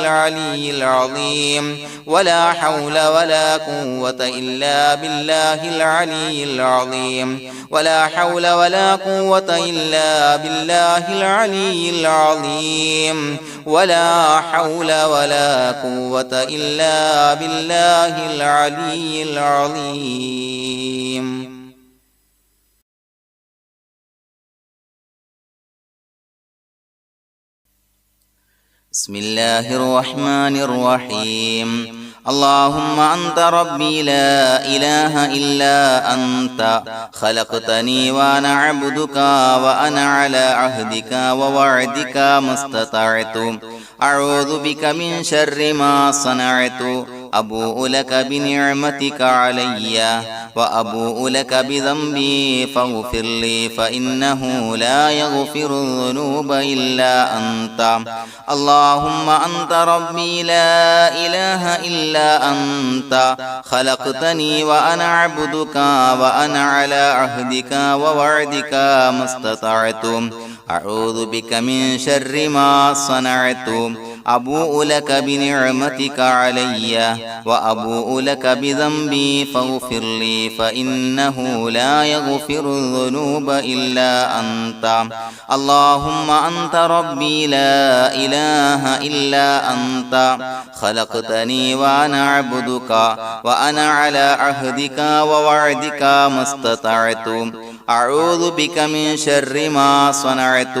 العلي العظيم ولا حول ولا قوة إلا بالله العلي العظيم ولا حول ولا قوة إلا بالله العلي العظيم ولا حول ولا قوة إلا بالله العلي العظيم. بسم الله الرحمن الرحيم. اللهم أنت ربي لا إله إلا أنت خلقتني وأنا عبدك وأنا على عهدك ووعدك ما استطعت أعوذ بك من شر ما صنعت أبوء لك بنعمتك علي وأبوء لك بذنبي فاغفر لي فإنه لا يغفر الذنوب إلا أنت. اللهم أنت ربي لا إله إلا أنت خلقتني وأنا عبدك وأنا على عهدك ووعدك ما استطعت أعوذ بك من شر ما صنعت أبوء لك بنعمتك علي وأبوء لك بذنبي فاغفر لي فإنه لا يغفر الذنوب إلا أنت. اللهم أنت ربي لا إله إلا أنت خلقتني وأنا عبدك وأنا على عهدك ووعدك ما استطعت أعوذ بك من شر ما صنعت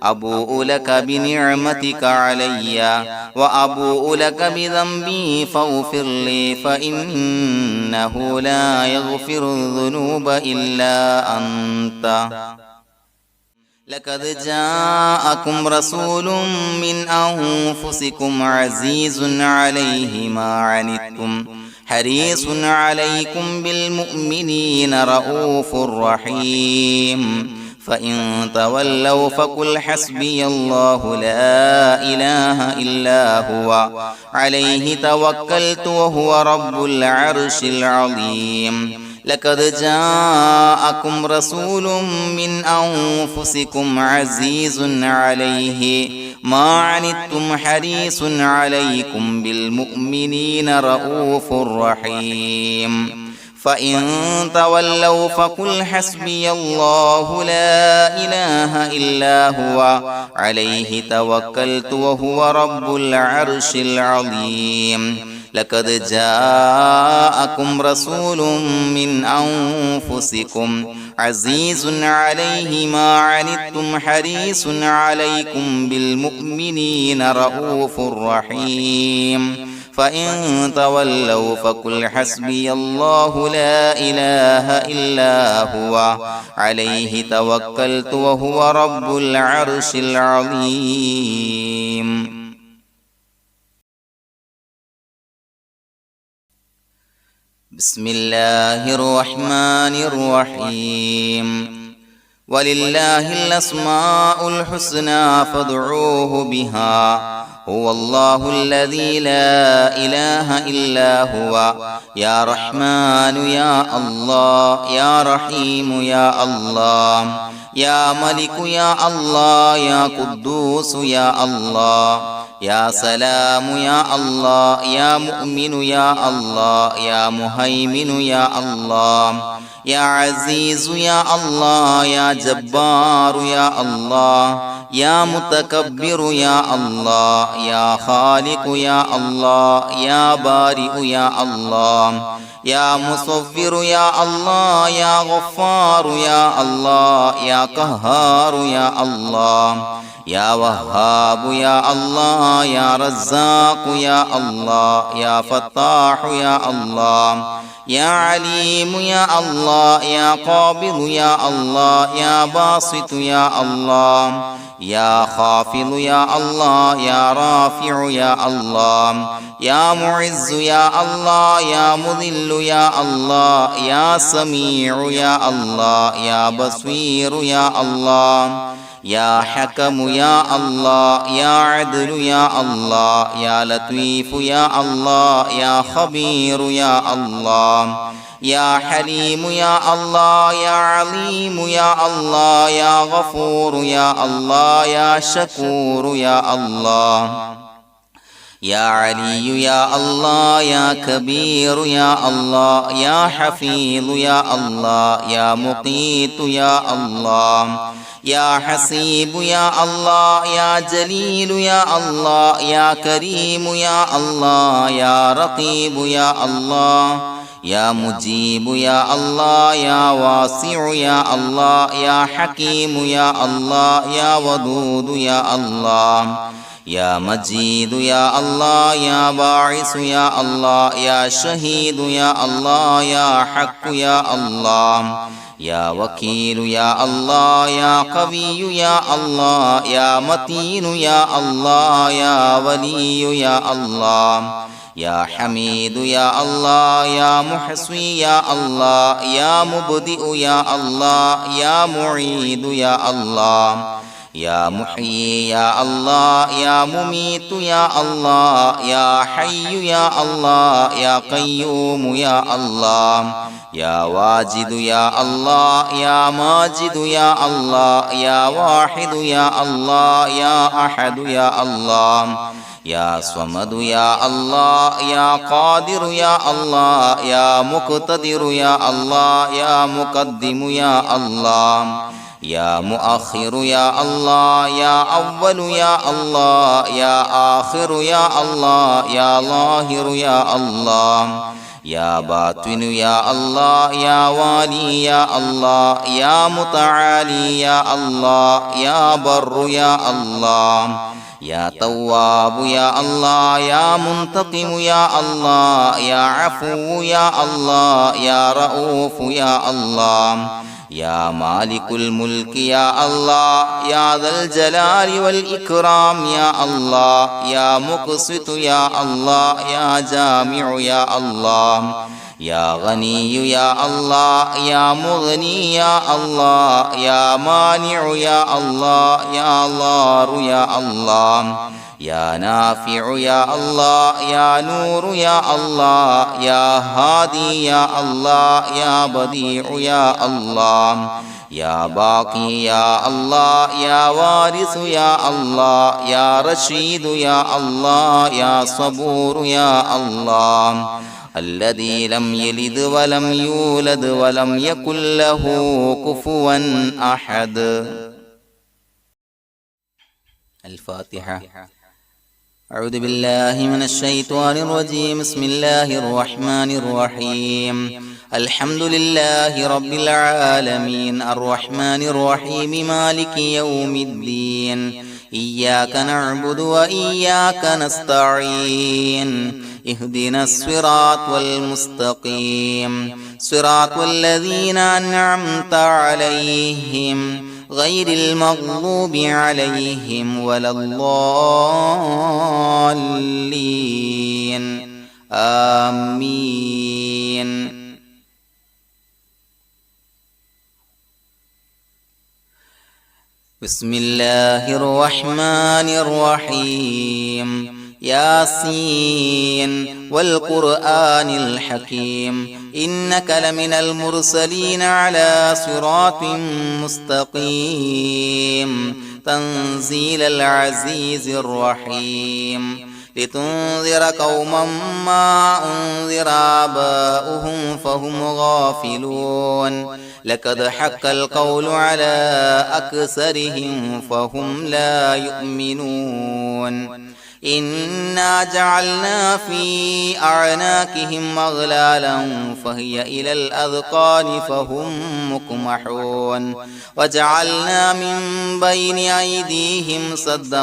أبوء لك بنعمتك علي وأبوء لك بذنبي فاغفر لي فإنه لا يغفر الذنوب إلا أنت. لقد جاءكم رسول من أنفسكم عزيز عليه ما عنتم حريص عليكم بالمؤمنين رؤوف رحيم. فإن تولوا فقل حسبي الله لا إله إلا هو عليه توكلت وهو رب العرش العظيم. لقد جاءكم رسول من أنفسكم عزيز عليه ما عنتم حريص عليكم بالمؤمنين رؤوف رحيم. فإن تولوا فقل حسبي الله لا إله إلا هو عليه توكلت وهو رب العرش العظيم. لقد جاءكم رسول من أنفسكم عزيز عليه ما عنتم حريص عليكم بالمؤمنين رؤوف رحيم. فإن تولوا فقل حسبي الله لا إله إلا هو عليه توكلت وهو رب العرش العظيم. بسم الله الرحمن الرحيم. ولله الأسماء الحسنى فادعوه بها هو الله الذي لا إله إلا هو يا رحمن يا الله يا رحيم يا الله يا ملك يا الله يا قدوس يا الله يا سلام يا الله يا مؤمن يا الله يا مهيمن يا الله يا عزيز يا الله يا جبار يا الله يا متكبر يا الله يا خالق يا الله يا بارئ يا الله يا مصفر يا الله يا غفار يا الله يا قهار يا الله يا وهاب يا الله يا رزاق يا الله يا فتاح يا الله يا عليم يا الله يا قابض يا الله يا باسط يا الله يا خافض يا الله يا رافع يا الله يا معز يا الله يا مذل يا الله يا سميع يا الله يا بصير يا الله يا حكم يا الله يا عدل يا الله يا لطيف يا الله يا خبير يا الله يا حليم يا الله يا عليم يا الله يا غفور يا الله يا شكور يا الله يا علي يا الله يا كبير يا الله يا حفيظ يا الله يا مقيت يا الله يا حسيب يا الله يا جليل يا الله يا كريم يا الله يا رقيب يا الله يا مجيب يا الله يا واسع يا الله يا حكيم يا الله يا ودود يا الله يا مجيد يا الله يا باعث يا الله يا شهيد يا الله يا حق يا الله يا وكيل يا الله يا قوي يا الله يا متين يا الله يا ولي يا الله يا حميد يا الله يا محصي يا الله يا مبدئ يا الله يا معيد يا الله يا محيي يا الله يا مميت يا الله يا حي يا الله يا قيوم يا الله يا واجد يا الله يا ماجد يا الله يا واحد يا الله يا أحد يا الله يا صمد يا الله يا قادر يا الله يا مقتدر يا الله يا مقدم يا الله يا مؤخر يا الله يا أول يا الله يا آخر يا الله يا ظاهر يا الله يا باطن يا الله يا والي يا الله يا متعالي يا الله يا بر يا الله يا تواب يا الله يا منتقم يا الله يا عفو يا الله يا رؤوف يا الله يا مالك الملك يا الله يا ذا الجلال والإكرام يا الله يا مقسط يا الله يا جامع يا الله يا غني يا الله يا مغني يا الله يا مانع يا الله يا ضار يا الله يا نافع يا الله يا نور يا الله يا هادي يا الله يا بديع يا الله يا باقي يا الله يا وارث يا الله يا رشيد يا الله يا صبور يا الله الذي لم يلد ولم يولد ولم يكن له كفوا أحد. الفاتحة. أعوذ بالله من الشيطان الرجيم. بسم الله الرحمن الرحيم. الحمد لله رب العالمين الرحمن الرحيم مالك يوم الدين إياك نعبد وإياك نستعين اهدنا الصراط المستقيم صراط الذين أنعمت عليهم غير المغضوب عليهم ولا الضالين آمين. بسم الله الرحمن الرحيم. ياسين والقرآن الحكيم إنك لمن المرسلين على صراط مستقيم تنزيل العزيز الرحيم لتنذر قوما ما أنذر آباؤهم فهم غافلون لقد حق القول على أكثرهم فهم لا يؤمنون إنا جعلنا في أعناقهم أغلالا فهي إلى الأذقان فهم مقمحون وجعلنا من بين أيديهم سدا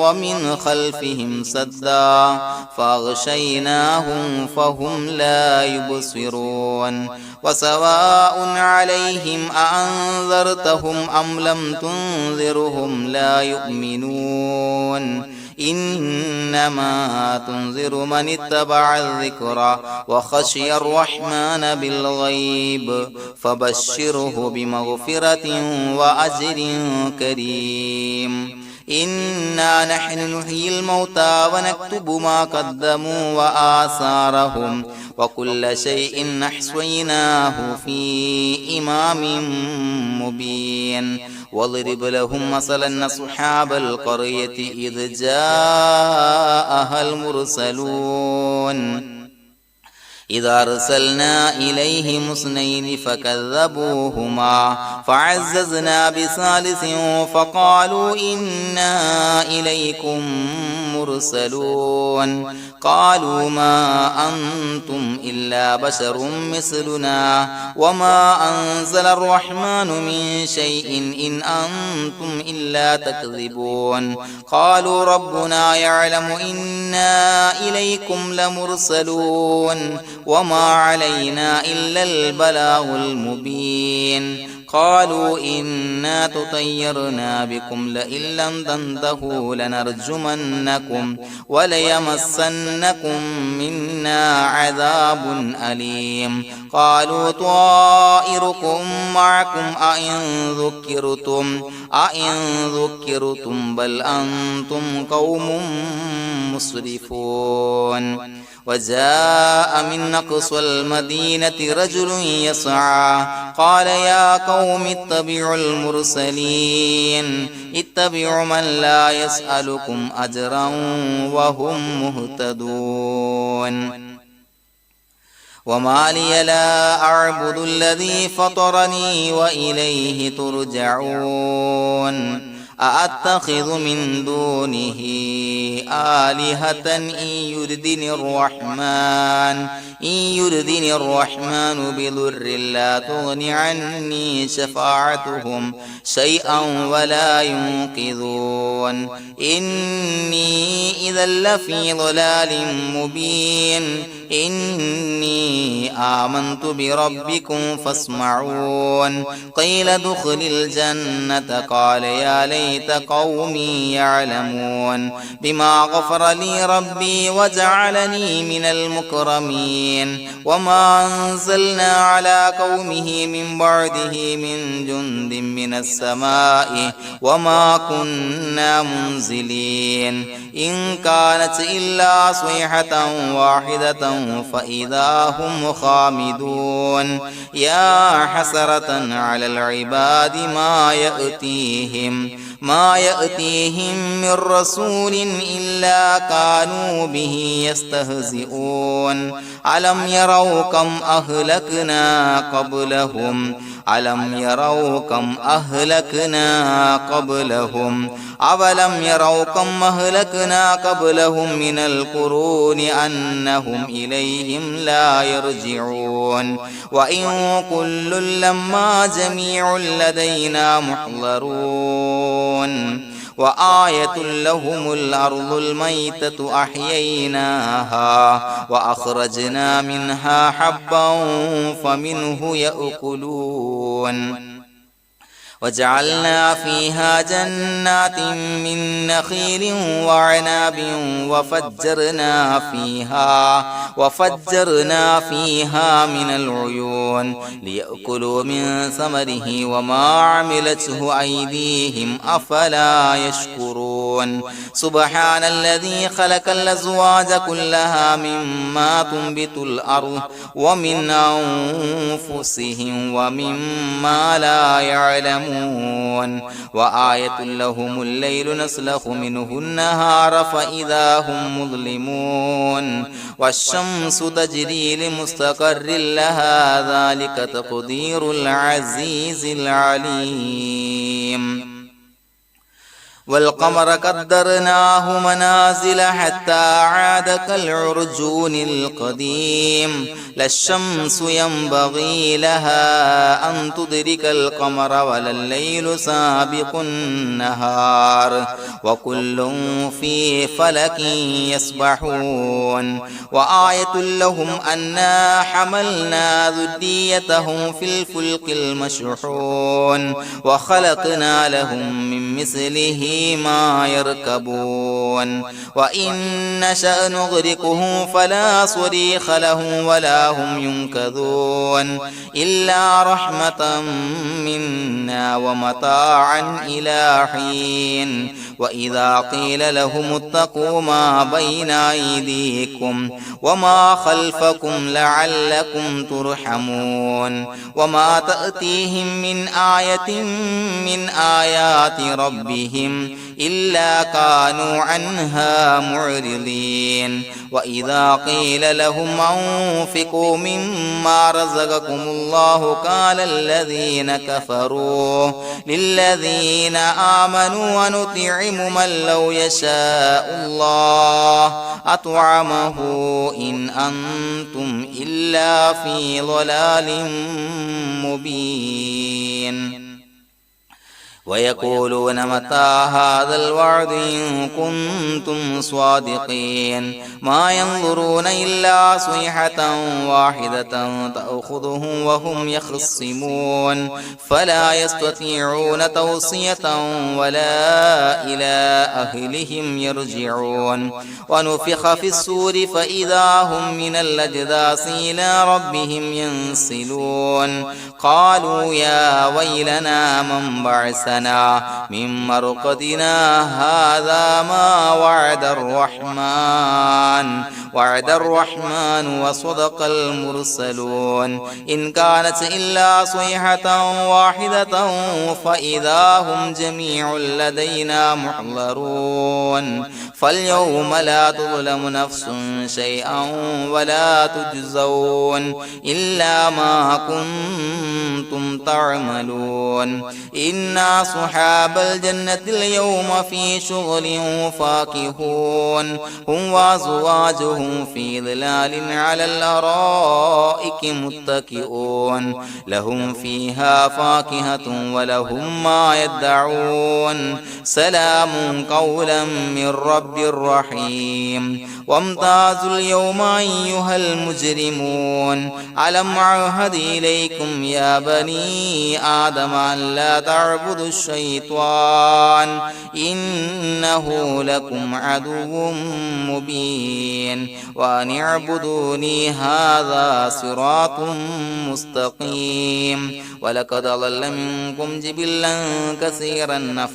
ومن خلفهم سدا فأغشيناهم فهم لا يبصرون وسواء عليهم أأنذرتهم أم لم تنذرهم لا يؤمنون إنما تنذر من اتبع الذكر وخشي الرحمن بالغيب فبشره بمغفرة وأجر كريم. إنا نحن نحيي الموتى ونكتب ما قدموا وآثارهم وكل شيء أحصيناه في إمام مبين واضرب لهم مثلا أصحاب القرية إذ جاءها المرسلون إذا أرسلنا إليهم اثنين فكذبوهما فعززنا بثالث فقالوا إنا إليكم مرسلون قالوا ما أنتم إلا بشر مثلنا وما أنزل الرحمن من شيء إن أنتم إلا تكذبون قالوا ربنا يعلم إنا إليكم لمرسلون وما علينا إلا البلاغ المبين قالوا إنا تطيرنا بكم لئن لم تنتهوا لنرجمنكم وليمسنكم منا عذاب أليم قالوا طائركم معكم أئن ذكرتم بل أنتم قوم مسرفون وجاء من أقصى المدينة رجل يسعى قال يا قوم اتبعوا المرسلين اتبعوا من لا يسألكم أجرا وهم مهتدون وما لي لا أعبد الذي فطرني وإليه ترجعون أأتخذ من دونه آلهة إن يردني الرحمن بضر لا تغن عني شفاعتهم شيئا ولا ينقذون إني إذا لفي ضلال مبين إني آمنت بربكم فاسمعون قيل ادخل الجنة قال يا ليت قومي يعلمون بما غفر لي ربي وجعلني من المكرمين وما أنزلنا على قومه من بعده من جند من السماء وما كنا منزلين إن كانت إلا صيحة واحدة فإذا هم خامدون يا حسرة على العباد ما يأتيهم من رسول إلا كانوا به يستهزئون ألم يروا كم أهلكنا قبلهم أولم يروا كم أهلكنا قبلهم من القرون أنهم إليهم لا يرجعون وإن كل لما جميع لدينا محضرون وآية لهم الأرض الميتة أحييناها وأخرجنا منها حبا فمنه يأكلون وجعلنا فيها جنات من نخيل وعناب وفجرنا فيها من العيون ليأكلوا من ثمره وما عملته أيديهم أفلا يشكرون سبحان الذي خلق الأزواج كلها مما تنبت الأرض ومن أنفسهم ومما لا يعلمون وآية لهم الليل نسلخ منه النهار فإذا هم مظلمون والشمس تجري لمستقر لها ذلك تقدير العزيز العليم والقمر قدرناه منازل حتى عاد كالعرجون القديم لا الشمس ينبغي لها أن تدرك القمر ولا الليل سابق النهار وكل في فلك يسبحون وآية لهم أنا حملنا ذريتهم في الفلك المشحون وخلقنا لهم من مثله ما يركبون وإن نشأ نغرقهم فلا صريخ لهم ولا هم ينقذون إلا رحمة منا ومتاعا إلى حين وإذا قيل لهم اتقوا ما بين أيديكم وما خلفكم لعلكم ترحمون وما تأتيهم من آية من آيات ربهم إلا كانوا عنها معرضين وإذا قيل لهم أنفقوا مما رزقكم الله قال الذين كفروا للذين آمنوا ونطعم من لو يشاء الله أطعمه إن أنتم إلا في ضلال مبين ويقولون متى هذا الوعد إن كنتم صادقين ما ينظرون إلا صيحة واحدة تأخذهم وهم يخصمون فلا يستطيعون توصية ولا إلى أهلهم يرجعون ونفخ في الصور فإذا هم من الأجداث إلى ربهم ينسلون قالوا يا ويلنا من بعثنا من مرقدنا هذا ما وعد الرحمن وصدق المرسلون إن كانت إلا صيحة واحدة فإذا هم جميع لدينا محضرون فاليوم لا تظلم نفس شيئا ولا تجزون إلا ما كنتم تعملون إنا أصحاب الجنة اليوم في شغل فاكهون هم وأزواجهم في ظلال على الأرائك متكئون لهم فيها فاكهة ولهم ما يدعون سلام قولا من رب رحيم وامتازوا اليوم أيها المجرمون ألم أعهد إليكم يا بني آدم أن لا تعبدوا الشيطان إنه لكم عدو مبين وأن اعبدوني هذا صراط مستقيم ولقد ضل منكم جبلا كثيرا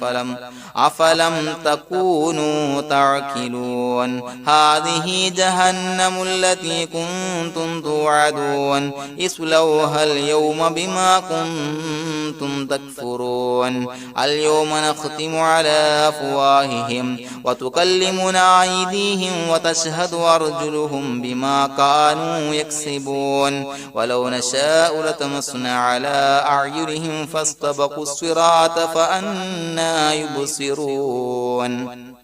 أفلم تكونوا تعقلون هذه جهنم التي كنتم توعدون اصلوها اليوم بما كنتم تكفرون اليوم نختم على أفواههم وتكلمنا أيديهم وتشهد أرجلهم بما كانوا يكسبون ولو نشاء لتمسنا على أعينهم فاستبقوا الصراط فأنى يبصرون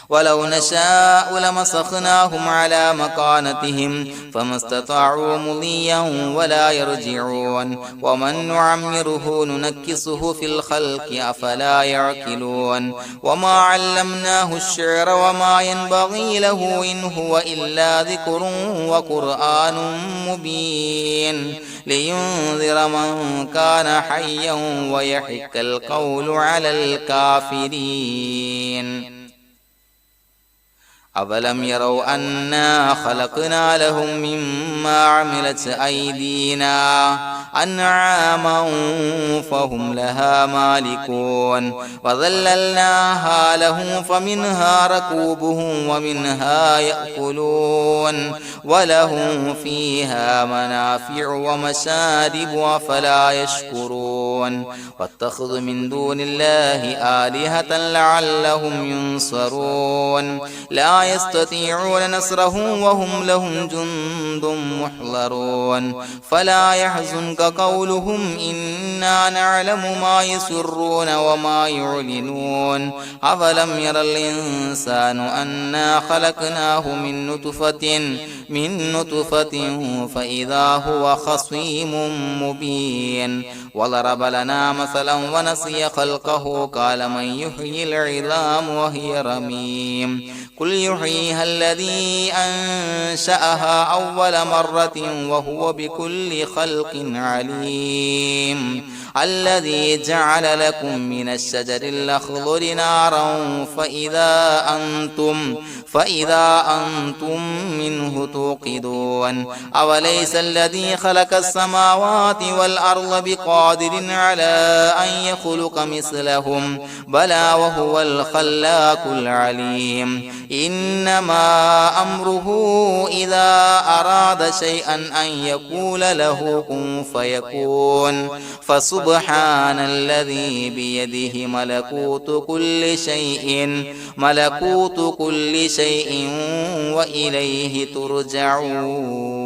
ولو نشاء لمسخناهم على مكانتهم فما استطاعوا مضيا ولا يرجعون ومن نعمره ننكسه في الخلق أفلا يعقلون وما علمناه الشعر وما ينبغي له إن هو إلا ذكر وقرآن مبين لينذر من كان حيا ويحق القول على الكافرين أولم يروا أنا خلقنا لهم مما عملت أيدينا أنعاما فهم لها مالكون وظللناها لهم فمنها ركوبهم ومنها يأكلون ولهم فيها منافع ومشارب أفلا يشكرون واتخذوا من دون الله آلهة لعلهم ينصرون لا يستطيعون نصرهم وهم لهم جند محضرون فلا يحزنك قولهم إنا نعلم ما يسرون وما يعلنون أفلم ير الإنسان أنا خلقناه من نطفة فإذا هو خصيم مبين وضرب لنا مثلا ونسي خلقه قال من يحيي العظام وهي رميم قل يحييها الذي أنشأها أول مرة وهو بكل خلق عليم الذي جعل لكم من الشجر الأخضر نارا فإذا أنتم منه توقدون أوليس الذي خلق السماوات والأرض بقادر على أن يخلق مثلهم بلى وهو الخلاق العليم إنما أمره إذا أراد شيئا أن يقول له كن فيكون فسبحان الذي بيده ملكوت كل شيء وإليه ترجعون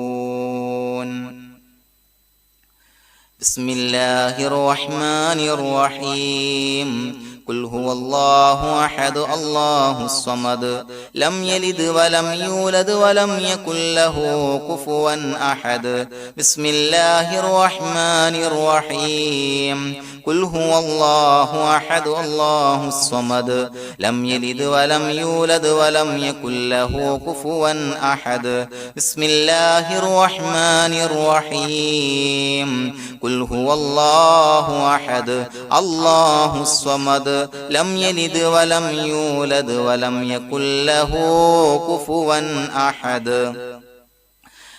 بسم الله الرحمن الرحيم قل هو الله أحد الله الصمد لم يلد ولم يولد ولم يكن له كفوا أحد بسم الله الرحمن الرحيم قل هو الله أحد الله الصمد لم يلد ولم يولد ولم يكن له كفوا أحد بسم الله الرحمن الرحيم قل هو الله أحد الله الصمد لم يلد ولم يولد ولم يكن له كفوا أحد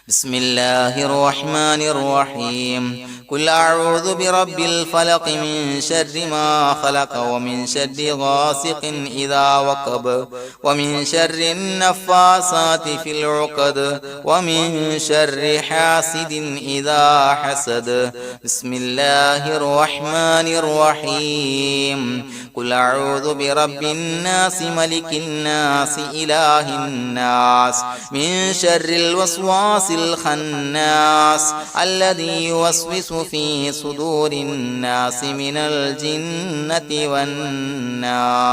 بسم الله الرحمن الرحيم قل أعوذ برب الفلق من شر ما خلق ومن شر غاسق إذا وقب ومن شر النفاثات في العقد ومن شر حاسد إذا حسد بسم الله الرحمن الرحيم قل أعوذ برب الناس ملك الناس إله الناس من شر الوسواس الخناس الذي يوسوس في صدور الناس من الجنة والناس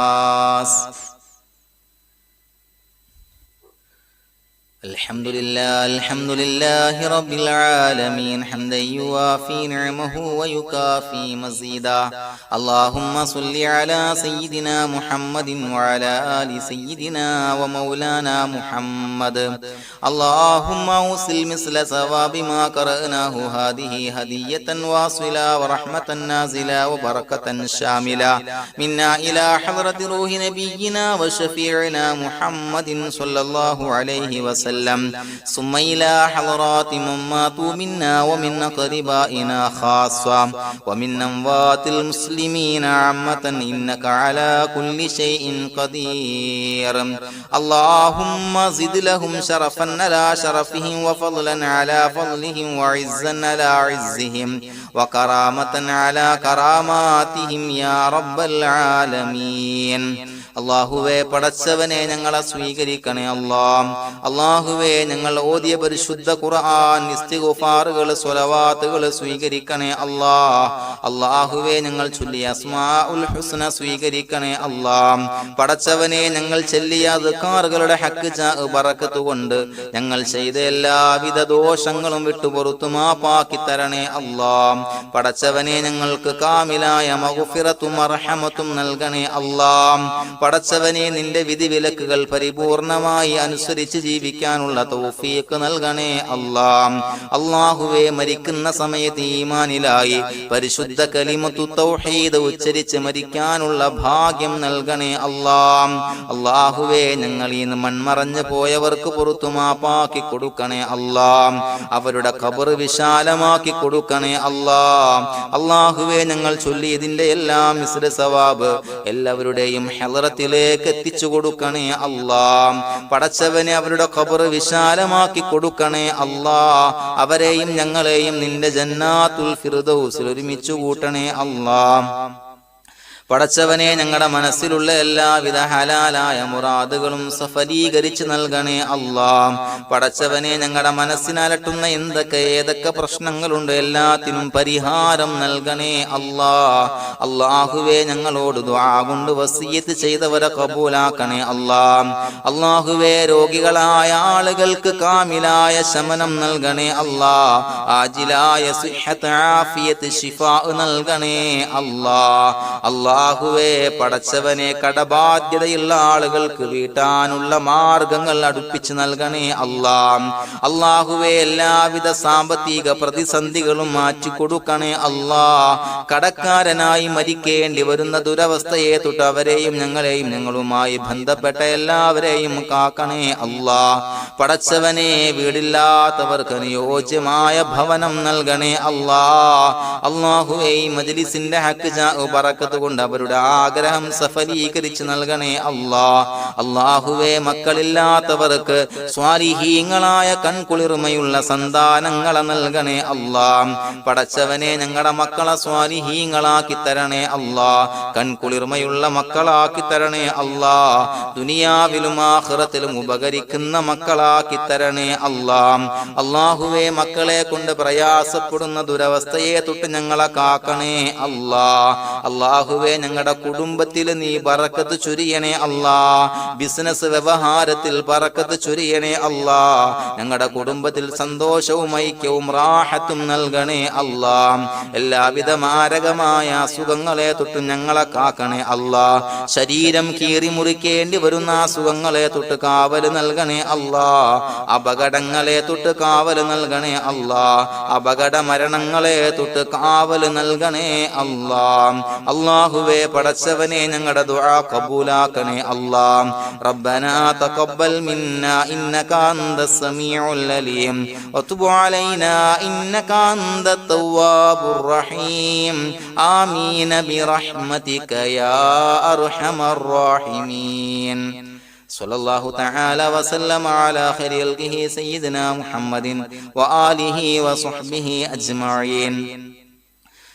الحمد لله رب العالمين حمدا يوافي نعمه ويكافي مزيدا اللهم صل على سيدنا محمد وعلى آل سيدنا ومولانا محمد اللهم أوصل مثل ثواب ما قرأناه هذه هدية واصلة ورحمة نازلة وبركة شاملة منا إلى حضرة روح نبينا وشفيعنا محمد صلى الله عليه وسلم ثم إلى حضرات من ماتوا منا ومن أقربائنا خاصة ومن أموات المسلمين عامة إنك على كل شيء قدير اللهم زد لهم شرفا على شرفهم وفضلا على فضلهم وعزا على عزهم وكرامة على كراماتهم يا رب العالمين അല്ലാഹുവേ പടച്ചവനെ ഞങ്ങളെ സ്വീകരിക്കണേ അല്ലാഹുവേ ഞങ്ങൾ ഓതിയ പരിശുദ്ധ ഖുർആൻ ഇസ്തിഗ്ഫാറുകൾ സ്വലവാത്തുകൾ സ്വീകരിക്കണേ അല്ലാഹുവേ ഞങ്ങൾ ചൊല്ലിയ അസ്മാഉൽ ഹുസ്ന സ്വീകരിക്കണേ പടച്ചവനെ ഞങ്ങൾ ചൊല്ലിയ അദ്കാറുകളുടെ ഹക്ക് ബറക്കത്ത് കൊണ്ട് ഞങ്ങൾ ചെയ്ത എല്ലാവിധ ദോഷങ്ങളും വിട്ടുപുറത്തു മാപ്പാക്കി തരണേ പടച്ചവനെ ഞങ്ങൾക്ക് കാമിലായ മഗ്ഫിറത്തും മർഹമത്തും നൽകണേ പടച്ചവനെ നിന്റെ വിധിവിലക്കുകൾ പരിപൂർണമായി അനുസരിച്ച് ജീവിക്കാനുള്ള തൗഫീഖ് നൽകണേ അല്ലാഹുവേ മരിക്കുന്ന സമയത്ത് ഈമാനിലായി പരിശുദ്ധ കലിമത്തു തൗഹീദ് ഉച്ചരിച്ച് മരിക്കാനുള്ള ഭാഗ്യം നൽകണേ അല്ലാഹുവേ ഞങ്ങൾ ഈ മൺമറഞ്ഞു പോയവർക്ക് പുറത്തു മാപ്പാക്കി കൊടുക്കണേ അവരുടെ ഖബർ വിശാലമാക്കി കൊടുക്കണേ അല്ലാഹുവേ ഞങ്ങൾ ചൊല്ലിയതിന്റെ എല്ലാം മിസ്ര സവാബ് എല്ലാവരുടെയും ഹളറത്തിലേക്ക് എത്തിച്ചു കൊടുക്കണേ പടച്ചവനെ അവരുടെ ഖബർ വിശാലമാക്കി കൊടുക്കണേ അവരെയും ഞങ്ങളെയും നിന്റെ ജന്നാത്തുൽ ഫിർദൗസിൽ ഒരുമിച്ച് കൂട്ടണേ പടച്ചവനെ ഞങ്ങളുടെ മനസ്സിലുള്ള എല്ലാവിധ ഹലാലായ മുറാദുകളും സഫലീകരിച്ച് നൽകണേ പടച്ചവനെ ഞങ്ങളുടെ മനസ്സിനലട്ടുന്ന ഏതൊക്കെ പ്രശ്നങ്ങളുണ്ട് എല്ലാത്തിനും പരിഹാരം നൽകണേ അല്ലാഹുവേ ഞങ്ങളോട് ദുആ കൊണ്ട് വസിയത്ത് ചെയ്തവരെ കബൂലാക്കണേ അല്ലാഹുവേ രോഗികളായ ആളുകൾക്ക് കാമിലായ ശമനം നൽകണേ ആജിലായ സിഹ്ഹത്ത് ആഫിയത്ത് ശിഫാ നൽകണേ അല്ലാഹുവേ പടച്ചവനെ കടബാധ്യതയുള്ള ആളുകൾക്ക് വീട്ടാനുള്ള മാർഗങ്ങൾ അടുപ്പിച്ച് നൽകണേ അല്ലാഹുവേ എല്ലാവിധ സാമ്പത്തിക പ്രതിസന്ധികളും മാറ്റിക്കൊടുക്കണേ കടക്കാരനായി മരിക്കേണ്ടി വരുന്ന ദുരവസ്ഥയെ തൊട്ട് അവരെയും ഞങ്ങളെയും ഞങ്ങളുമായി ബന്ധപ്പെട്ട എല്ലാവരെയും കാക്കണേ പടച്ചവനെ വീടില്ലാത്തവർക്ക് അനുയോജ്യമായ ഭവനം നൽകണേ അല്ലാഹുവേ മജ്ലിസിന്റെ ഹക്ക് ബറക്കത്ത് കൊണ്ട് അവരുടെ ആഗ്രഹം സഫലീകരിച്ച് നൽകണേ അല്ലാഹുവേ മക്കളില്ലാത്തവർക്ക് സ്വാലിഹീങ്ങളായ കൺകുളിർമയുള്ള സന്താനങ്ങളെ നൽകണേ പടച്ചവനെ ഞങ്ങളുടെ മക്കളെ സ്വാലിഹീങ്ങളാക്കി തരണേ കൺകുളിർമയുള്ള മക്കളാക്കി തരണേ ദുനിയാവിലും ആഖിറത്തിലും ഉപകരിക്കുന്ന മക്കളാക്കി തരണേ അല്ലാഹുവേ മക്കളെ കൊണ്ട് പ്രയാസപ്പെടുന്ന ദുരവസ്ഥയെ തൊട്ട് ഞങ്ങളെ കാക്കണേ അല്ലാഹുവേ ഞങ്ങളുടെ കുടുംബത്തിൽ നീ ബറക്കത്ത് ചൊരിയണേ ബിസിനസ് വ്യവഹാരത്തിൽ ബറക്കത്ത് ചൊരിയണേ ഞങ്ങളുടെ കുടുംബത്തിൽ സന്തോഷവും ഐക്യവും റാഹത്തും നൽകണേ എല്ലാവിധ മാരകമായ അസുഖങ്ങളെ തൊട്ട് ഞങ്ങളെ കാക്കണേ ശരീരം കീറി മുറിക്കേണ്ടി വരുന്ന അസുഖങ്ങളെ തൊട്ട് കാവല് നൽകണേ അപകടങ്ങളെ തൊട്ട് കാവല് നൽകണേ അപകട മരണങ്ങളെ തൊട്ട് കാവല് നൽകണേ അല്ലാഹുവേ പടച്ചവനെ ഞങ്ങളുടെ ദുആ കബൂലാക്കണേ റബ്ബനാ തഖബ്ബൽ മിന്നാ ഇന്നക അന്തസ് സമീഉൽ അലീം വതുബ് അലൈനാ ഇന്നക അന്തത് തവ്വാബുർ റഹീം ആമീൻ ബിറഹ്മതിക യാ അർഹമർ റഹീമീൻ സല്ലല്ലാഹു തആല വസല്ലമ അലാ ഖൈരിൽ ഖൽഖിഹി സയ്യിദിനാ മുഹമ്മദിൻ വആലിഹി വസഹ്ബിഹി അജ്മഈൻ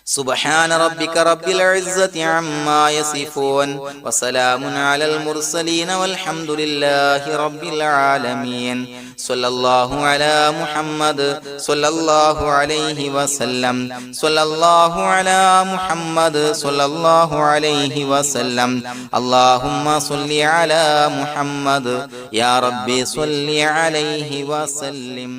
سبحان ربك رب العزة عما يصفون وسلام على المرسلين والحمد لله رب العالمين صلى الله على محمد صلى الله عليه وسلم صلى الله على محمد صلى الله عليه وسلم اللهم صل على محمد يا ربي صل عليه وسلم